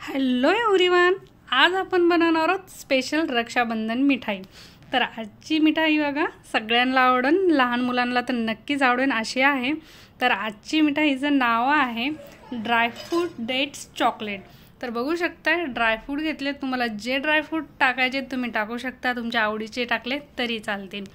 Hello everyone, आज आपण बनवणार आहोत स्पेशल रक्षाबंधन मिठाई। तर आजची मिठाई बघा सगळ्यांना आवडेल, लहान मुलांना तर नक्कीच आवडेल अशी आहे। तर आजची मिठाईचं नाव आहे ड्रायफ्रूट डेट्स चॉकलेट। तर बघू शकता ड्रायफ्रूट घेतले, तुम्हाला जे ड्रायफ्रूट टाकायचे तुम्ही टाकू शकता, तुमच्या आवडीचे टाकले तरी चालतील।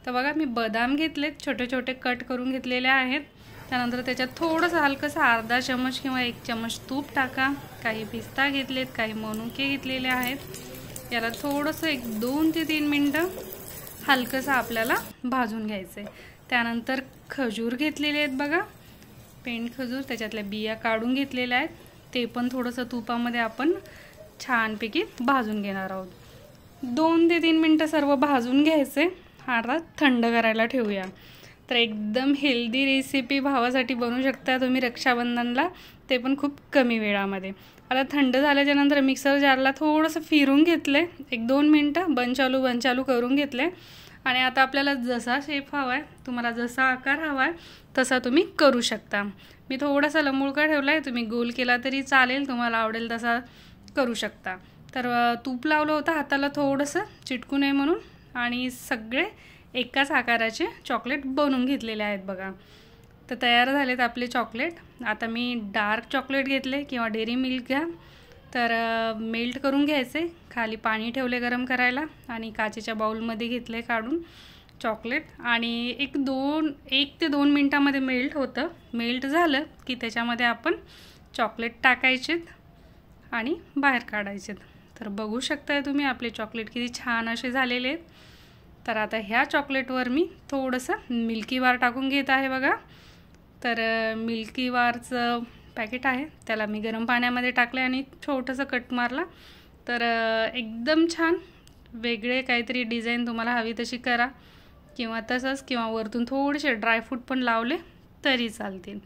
तर बघा मी बदाम घेतलेत, छोटे छोटे कट करून घेतलेले आहेत। त्यानंतर त्याच्यात थोडंसं हलकंसं अर्धा चमच किंवा 1 चमच तूप टाका। काही पिस्ता घेतलेत, काही मनुके घेतलेले आहेत। याला थोडंसं 2 ते 3 मिनिटं हलकंसं आपल्याला भाजून घ्यायचं आहे। त्यानंतर खजूर घेतलेले आहेत बघा, पेंड खजूर, त्याच्यातल्या बिया काढून घेतलेल्या आहेत। ते पण थोडंसं तुपामध्ये आपण छानपैकी भाजून घेणार आहोत। 2 ते 3 मिनिटं सर्व भाजून घ्यायचे। आता थंड करायला ठेवूया। तर एकदम हेल्दी रेसिपी भावासाठी बनवू शकता तुम्ही रक्षाबंधनला, ते पण खूप कमी वेळामध्ये। आता थंड झाल्याच्या नंतर मिक्सर जारला थोडंसं फिरून घेतले, 1-2 मिनिटं बंद चालू करून घेतले। आणि आता आपल्याला जसा शेप हवा आहे, तुम्हाला जसा आकार हवा आहे तसा तुम्ही करू शकता। मी थोडासा लंबुळका ठेवला आहे, तुम्ही गोल केला तरी चालेल, तुम्हाला आवडेल तसा करू शकता। तर तूप लावलं होतं हाताला थोडंसं चिटकू नये म्हणून, आणि सगळे एकाच आकाराचे चॉकलेट बनवून घेतलेले आहेत बघा। तर तयार झालेत आपले चॉकलेट। आता मी डार्क चॉकलेट घेतले किंवा डेअरी मिल्क घ्या, तर मेल्ट करून घ्यायचे। खाली पाणी ठेवले गरम करायला आणि काचेच्या बाउलमध्ये घेतले काढून चॉकलेट, आणि 1 ते 2 मिनिटांमध्ये मेल्ट होतं। मेल्ट झालं की त्याच्यामध्ये आपण चॉकलेट टाकायचेत आणि बाहेर काढायचेत। तर बघू शकताय तुम्ही आपले चॉकलेट किती छान असे झालेले आहेत। तर आता ह्या चॉकलेटवर मी थोडंसं मिल्की बार टाकून घेत आहे बघा। तर मिल्की बारचं पॅकेट आहे, त्याला मी गरम पाण्यामध्ये टाकले आणि छोटंसं कट मारला। तर एकदम छान वेगळे काहीतरी डिझाईन तुम्हाला हवी तशी करा, किंवा तसंच, किंवा वरतून थोडेसे ड्रायफ्रूट पण लावले तरी चालतील।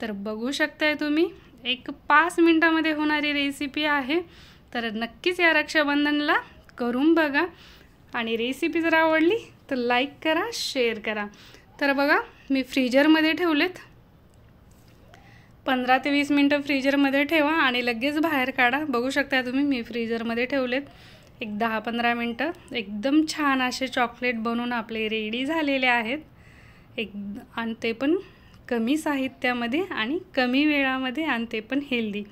तर बघू शकताय तुम्ही 5 मिनिटामध्ये होणारी रेसिपी आहे। तर नक्कीच या रक्षाबंधनला करून बघा, आणि रेसिपी जर आवडली तर लाईक करा, शेअर करा। तर बघा मी फ्रीजरमध्ये ठेवलेत, 15 ते 20 मिनिटं फ्रीजरमध्ये ठेवा आणि लगेच बाहेर काढा। बघू शकता तुम्ही मी फ्रीजरमध्ये ठेवलेत 10-15 मिनिटं। एकदम छान असे चॉकलेट बनवून आपले रेडी झालेले आहेत। आणि ते पण कमी साहित्यामध्ये आणि कमी वेळामध्ये, आणि ते पण हेल्दी,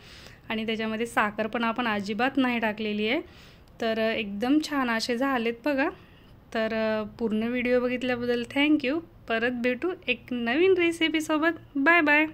आणि त्याच्यामध्ये साखर पण आपण अजिबात नाही टाकलेली आहे। तर एकदम छान असे झालेत बघा। तर पूर्ण व्हिडिओ बघितल्याबद्दल थँक्यू। परत भेटू एक नवीन रेसिपीसोबत। Bye bye.